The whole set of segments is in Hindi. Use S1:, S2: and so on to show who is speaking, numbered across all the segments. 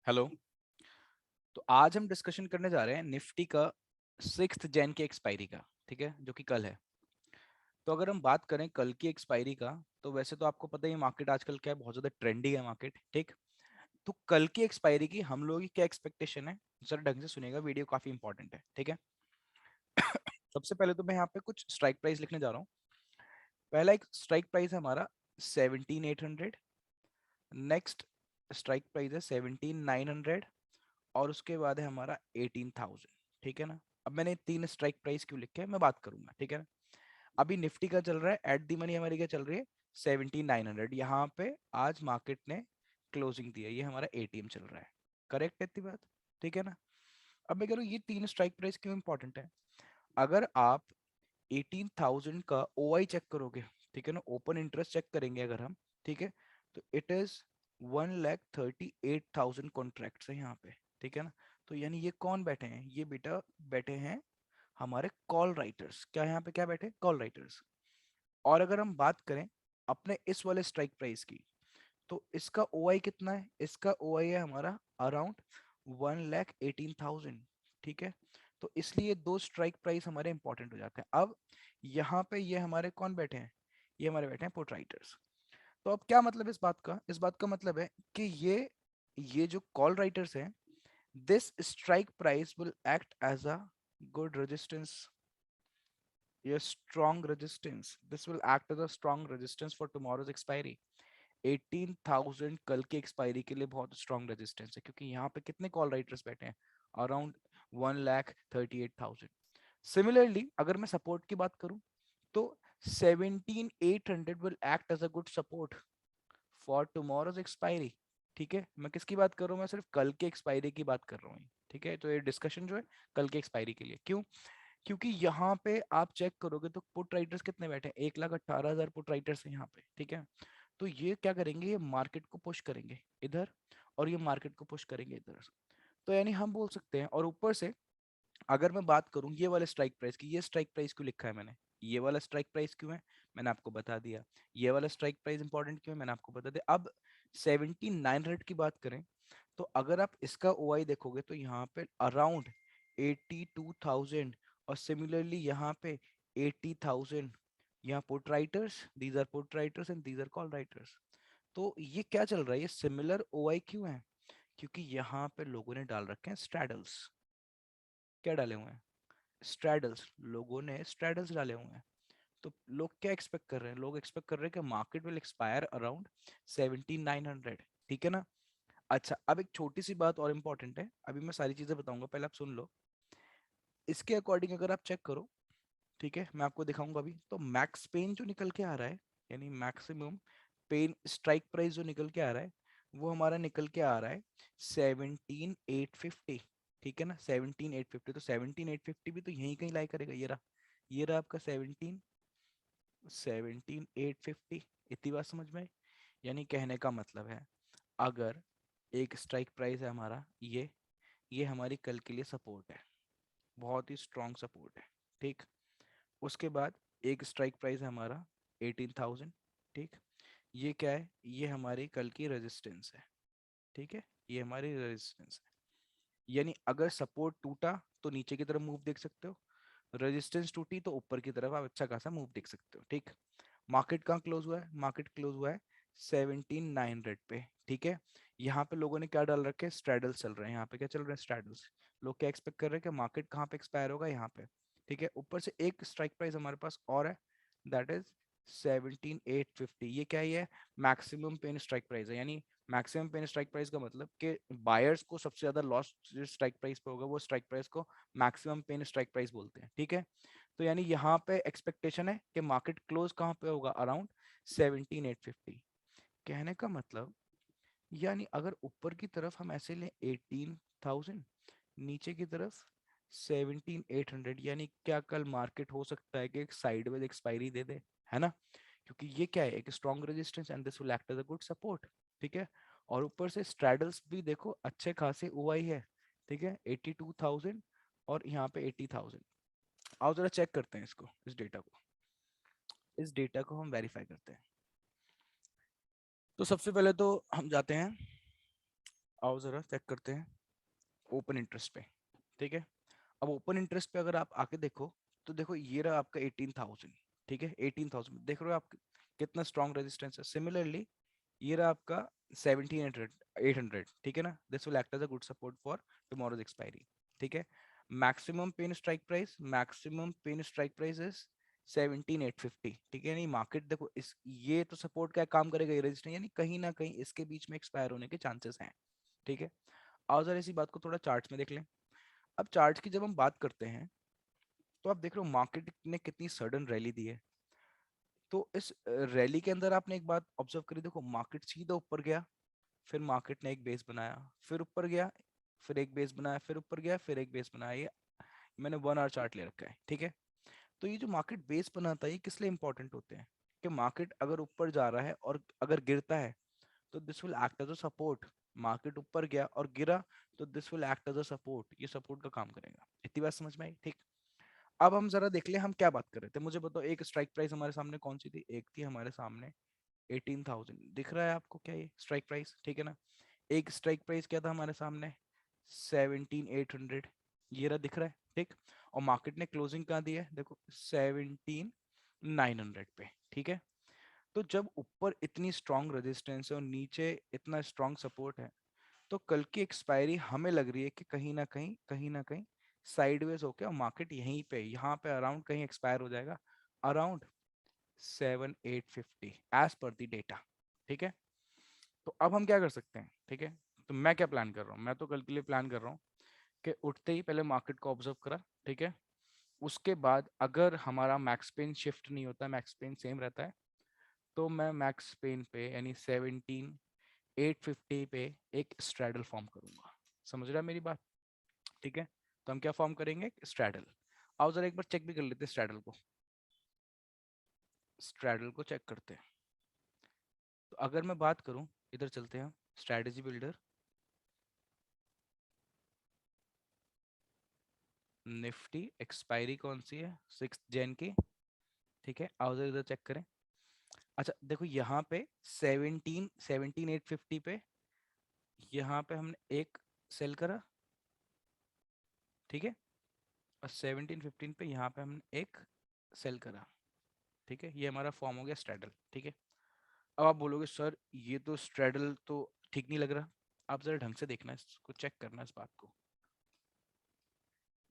S1: हेलो। तो आज हम डिस्कशन करने जा रहे हैं निफ्टी का 6 जैन के एक्सपायरी का। ठीक है, जो कि कल है। तो अगर हम बात करें कल की एक्सपायरी का, तो वैसे तो आपको पता ही मार्केट आजकल क्या है, बहुत ज्यादा ट्रेंडी है मार्केट। ठीक। तो कल की एक्सपायरी की हम लोगों की क्या एक्सपेक्टेशन है, जरा ढंग से सुनिएगा, वीडियो काफी इंपॉर्टेंट है। ठीक है। सबसे पहले तो मैं यहाँ पे कुछ स्ट्राइक प्राइस लिखने जा रहा हूँ। पहला एक स्ट्राइक प्राइस है हमारा 17,800। नेक्स्ट स्ट्राइक प्राइस है 17,900। और उसके बाद है हमारा 18,000। ठीक है ना। अब मैंने तीन स्ट्राइक प्राइस क्यों लिखे हैं मैं बात करूंगा। ठीक है ना। अभी निफ्टी का चल रहा है एट दी मनी, हमारी क्या चल रही है 17,900। यहाँ पे आज मार्केट ने क्लोजिंग दी है, ये हमारा एटीएम चल रहा है। करेक्ट है इतनी बात। ठीक है ना। अब मैं कह रहा हूँ ये तीन स्ट्राइक प्राइस क्यों इंपॉर्टेंट है। अगर आप 18,000 का ओआई चेक करोगे, ठीक है ना, ओपन इंटरेस्ट चेक करेंगे अगर हम, ठीक है, तो इट इज 1,38,000 कॉन्ट्रैक्ट्स है यहाँ पे। ठीक है ना। तो यानी ये कौन बैठे हैं, ये बेटा बैठे हैं हमारे कॉल राइटर्स। क्या यहाँ पे क्या बैठे, कॉल राइटर्स। और अगर हम बात करें अपने इस वाले स्ट्राइक प्राइस की, तो इसका ओआई कितना है, इसका ओआई है हमारा अराउंड 1,18,000। ठीक है। तो इसलिए दो स्ट्राइक प्राइस हमारे इंपॉर्टेंट हो जाते हैं। अब यहाँ पे ये हमारे कौन बैठे हैं, ये हमारे बैठे हैं पुट राइटर्स। तो अब क्या मतलब इस बात का, इस बात का मतलब है कि ये जो कॉल राइटर्स हैं, this strike price will act as a good resistance, ये strong resistance, this will act as a strong resistance for tomorrow's expiry. 18,000 कल के एक्सपायरी के लिए बहुत स्ट्रॉन्ग रेजिस्टेंस है, क्योंकि यहाँ पे कितने कॉल राइटर्स बैठे हैं, अराउंड 1,38,000। सिमिलरली अगर मैं सपोर्ट की बात करूं, तो 17,800 will act as a good support for tomorrow's expiry. ठीक है, मैं किसकी बात कर रहा हूँ, मैं सिर्फ कल के एक्सपायरी की बात कर रहा हूँ। ठीक है, तो ये डिस्कशन जो है कल के एक्सपायरी के लिए। क्यों, क्योंकि यहाँ पे आप चेक करोगे तो पुट राइटर्स कितने बैठे हैं, 1,18,000 पुट राइटर्स हैं यहाँ पे। ठीक है। तो ये क्या करेंगे, ये मार्केट को पुश करेंगे इधर, और ये मार्केट को पुश करेंगे इधर। तो यानी हम बोल सकते हैं, और ऊपर से अगर मैं बात करूं ये वाले स्ट्राइक प्राइस की, ये स्ट्राइक प्राइस क्यों लिखा है मैंने, ये वाला स्ट्राइक प्राइस क्यों है मैंने आपको बता दिया। ये वाला स्ट्राइक प्राइस इंपॉर्टेंट क्यों है मैंने आपको बता दिया। अब 17,900 की बात करें, तो अगर आप इसका ओआई देखोगे तो यहाँ पे अराउंड 82,000, और सिमिलरली यहाँ पे 80,000। यहाँ put writers, these are put writers and these are call writers. तो ये क्या चल रहा है, ये सिमिलर ओआई क्यों है, क्योंकि यहाँ पे लोगों ने डाल रखे हैं स्ट्रैडल्स। क्या डाले हुए हैं, स्ट्रैडल्स, लोगों ने स्ट्रैडल्स डाले हुए हैं। तो लोग क्या एक्सपेक्ट कर रहे हैं, लोग एक्सपेक्ट कर रहे हैं कि मार्केट विल एक्सपायर अराउंड 17,900। ठीक है ना। अच्छा, अब एक छोटी सी बात और इम्पोर्टेंट है, अभी मैं सारी चीजें बताऊंगा, पहले आप सुन लो। इसके अकॉर्डिंग अगर आप चेक करो, ठीक है, मैं आपको दिखाऊंगा अभी, तो मैक्स पेन जो निकल के आ रहा है, यानी मैक्सिमम पेन स्ट्राइक प्राइस जो निकल के आ रहा है, वो हमारा निकल के आ रहा है 17,850। ठीक है ना, 17,850। तो 17,850 भी तो यहीं कहीं लाई करेगा, ये रहा आपका 17,850। इतनी बात समझ में आई? यानी कहने का मतलब है, अगर एक स्ट्राइक प्राइस है हमारा ये हमारी कल के लिए सपोर्ट है, बहुत ही स्ट्रॉन्ग सपोर्ट है। ठीक। उसके बाद एक स्ट्राइक प्राइस है हमारा 18,000। ठीक। ये क्या है, ये हमारी कल की रेजिस्टेंस है। ठीक है, ये हमारी रेजिस्टेंस है। यानी अगर सपोर्ट टूटा तो नीचे की तरफ मूव देख सकते हो, रेजिस्टेंस टूटी तो ऊपर की तरफ आप अच्छा खासा मूव देख सकते हो। ठीक। मार्केट कहाँ क्लोज हुआ है, मार्केट क्लोज हुआ है 17,900 पे। ठीक है। यहाँ पे लोगों ने क्या डाल रखे हैं, स्ट्रैडल्स चल रहे हैं, यहाँ पे क्या चल रहे हैं, स्ट्रैडल्स। लोग क्या एक्सपेक्ट कर रहे हैं कि मार्केट कहाँ पे एक्सपायर होगा, यहाँ पे। ठीक है, ऊपर से एक स्ट्राइक प्राइस हमारे पास और है, दैट इज 17,850। ये क्या है, मैक्सिमम पेन स्ट्राइक प्राइस है। यानी मैक्सिमम पेन स्ट्राइक प्राइस का मतलब कि बायर्स को सबसे ज्यादा लॉस जो स्ट्राइक प्राइस पे होगा, वो स्ट्राइक प्राइस को मैक्सिमम पेन स्ट्राइक प्राइस बोलते हैं। ठीक है। तो यानी यहाँ पे एक्सपेक्टेशन है कि मार्केट क्लोज कहाँ पे होगा, अराउंड 17,850। कहने का मतलब, यानी अगर ऊपर की तरफ हम ऐसे लें 18,000, नीचे की तरफ 17,800, यानी क्या कल मार्केट हो सकता है कि एक साइडवेज एक्सपायरी दे दे, है ना। क्योंकि ये क्या है, एक strong resistance and this will act as a good support. ठीक है। और ऊपर से स्ट्रैडल्स भी देखो अच्छे खासे ओआई है। ठीक है, 82,000 और यहाँ पे 80,000। आओ जरा चेक करते हैं इसको, इस डेटा को हम वेरीफाई करते हैं। तो सबसे पहले तो हम जाते हैं आओ जरा चेक करते हैं ओपन इंटरेस्ट पे, ठीक है। अब ओपन इंटरेस्ट पे अगर आप आके देखो तो देखो ये रहा आपका 18,000, ठीक है। 18,000 देख रहे हो आप कितना स्ट्रॉन्ग रेजिस्टेंस है। सिमिलरली ये रहा आपका 1700, 800, ठीक है ना। This will act as a good support for tomorrow's expiry, ठीक है। Maximum pain strike price, maximum pain strike price is 17,850, ठीक है। नहीं मार्केट देखो इस ये तो सपोर्ट का काम करेगा, ये रेजिस्टेंस यानी कहीं ना कहीं इसके बीच में एक्सपायर होने के चांसेस हैं, ठीक है। आओ जरा इसी बात को थोड़ा चार्ट्स में देख लें। अब चार्ट्स की जब हम बात करते हैं तो आप देख रहे हो मार्केट ने कितनी सडन रैली दी है। तो इस रैली के अंदर आपने एक बात ऑब्जर्व करी, देखो मार्केट सीधा ऊपर गया, फिर मार्केट ने एक बेस बनाया, फिर ऊपर गया, फिर एक बेस बनाया, फिर ऊपर गया, फिर एक बेस बनाया। ये मैंने 1 आवर चार्ट ले रखा है, ठीक है। तो ये जो मार्केट बेस बनाता है ये किस लिए इंपॉर्टेंट होते हैं कि मार्केट अगर ऊपर जा रहा है और अगर गिरता है तो this will act as a support. Market ऊपर गया और गिरा तो this will act as a support, ये सपोर्ट का काम करेगा। इतनी बात समझ में आई, ठीक। अब हम जरा देख ले हम क्या बात कर रहे थे। मुझे बताओ एक स्ट्राइक प्राइस हमारे सामने कौन सी थी। एक थी हमारे सामने 18,000, दिख रहा है आपको क्या ये स्ट्राइक प्राइस, ठीक है ना। एक स्ट्राइक प्राइस क्या था हमारे सामने 17,800, ये रहा दिख रहा है, ठीक। और मार्केट ने क्लोजिंग कहाँ दी है देखो 17,900 पे, ठीक है। तो जब ऊपर इतनी स्ट्रॉन्ग रेजिस्टेंस है और नीचे इतना स्ट्रॉन्ग सपोर्ट है तो कल की एक्सपायरी हमें लग रही है कि कहीं ना कहीं साइडवेज होके और मार्केट यहीं पे यहाँ पे अराउंड कहीं एक्सपायर हो जाएगा, अराउंड 7,850 एज पर दी डेटा, ठीक है। तो अब हम क्या कर सकते हैं, ठीक है। तो मैं क्या प्लान कर रहा हूँ, मैं तो कल के लिए प्लान कर रहा हूँ कि उठते ही पहले मार्केट को ऑब्जर्व करा, ठीक है। उसके बाद अगर हमारा मैक्स पेन शिफ्ट नहीं होता, मैक्स पेन सेम रहता है, तो मैं मैक्स पेन पे यानी 17,850 पे एक स्ट्रैडल फॉर्म करूंगा। समझ रहा है मेरी बात, ठीक है। तो हम क्या फॉर्म करेंगे, स्ट्रैडल। आओ जरा एक बार चेक भी कर लेते हैं स्ट्रैडल को, स्ट्रैडल को चेक करते हैं। तो अगर मैं बात करूं, इधर चलते हैं, स्ट्रैटेजी बिल्डर, निफ्टी एक्सपायरी कौन सी है 6 जैन की, ठीक है। आओ जरा इधर चेक करें। अच्छा देखो यहाँ पे 17,850 पे यहाँ पे हमने एक सेल करा, ठीक है। और 1715 पे यहाँ पे हमने एक सेल करा, ठीक है। ये हमारा फॉर्म हो गया स्ट्रैडल, ठीक है। अब आप बोलोगे सर ये तो स्ट्रैडल तो ठीक नहीं लग रहा। आप जरा ढंग से देखना, इसको चेक करना इस बात को।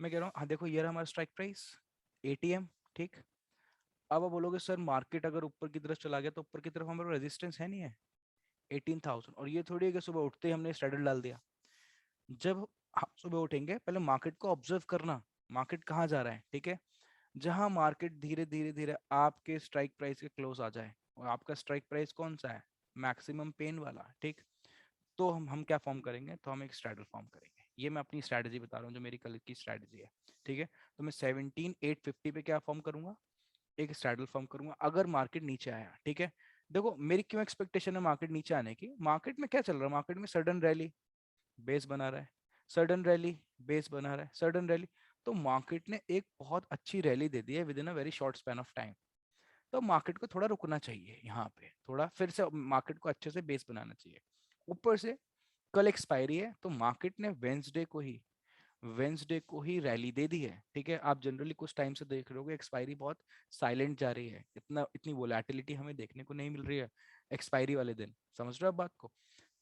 S1: मैं कह रहा हूँ हाँ देखो ये रहा हमारा स्ट्राइक प्राइस एटीएम, ठीक। अब आप बोलोगे सर मार्केट अगर ऊपर की तरफ चला गया तो ऊपर की तरफ हमारा रेजिस्टेंस है नहीं है 18,000, और ये थोड़ी है कि सुबह उठते ही हमने स्ट्रैडल डाल दिया। जब आप सुबह उठेंगे पहले मार्केट को ऑब्जर्व करना, मार्केट कहाँ जा रहा है, ठीक है। जहां मार्केट धीरे धीरे धीरे आपके स्ट्राइक प्राइस के क्लोज आ जाए, और आपका स्ट्राइक प्राइस कौन सा है, मैक्सिमम पेन वाला, ठीक। तो हम क्या फॉर्म करेंगे, तो हम एक स्ट्रैडल फॉर्म करेंगे। ये मैं अपनी स्ट्रैटेजी बता रहा हूँ जो मेरी कल की स्ट्रैटेजी है, ठीक है। तो मैं 17,850 पे क्या फॉर्म करूंगा, एक स्ट्रैडल फॉर्म करूंगा अगर मार्केट नीचे आया, ठीक है। देखो मेरी क्यों एक्सपेक्टेशन है मार्केट नीचे आने की, मार्केट में क्या चल रहा है, मार्केट में सडन रैली बेस बना रहा है, सडन रैली बेस बना रहा है, सडन रैली। तो मार्केट ने एक बहुत अच्छी रैली दे दी है with in a very short span of time. तो मार्केट को थोड़ा रुकना चाहिए यहाँ पे, थोड़ा फिर से मार्केट को अच्छे से बेस बनाना चाहिए। ऊपर से कल एक्सपायरी है तो मार्केट ने वेंसडे को ही रैली दे दी है, ठीक है। आप जनरली कुछ टाइम से देख रहे होगे एक्सपायरी बहुत साइलेंट जा रही है, इतनी वोलेटिलिटी हमें देखने को नहीं मिल रही है एक्सपायरी वाले दिन। समझ रहे हो आप बात को।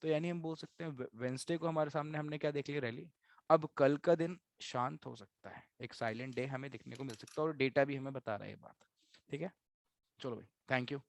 S1: तो यानी हम बोल सकते हैं वेंसडे को हमारे सामने हमने क्या देख लिया, रैली। अब कल का दिन शांत हो सकता है, एक साइलेंट डे हमें देखने को मिल सकता है और डेटा भी हमें बता रहा है ये बात, ठीक है। चलो भाई, थैंक यू।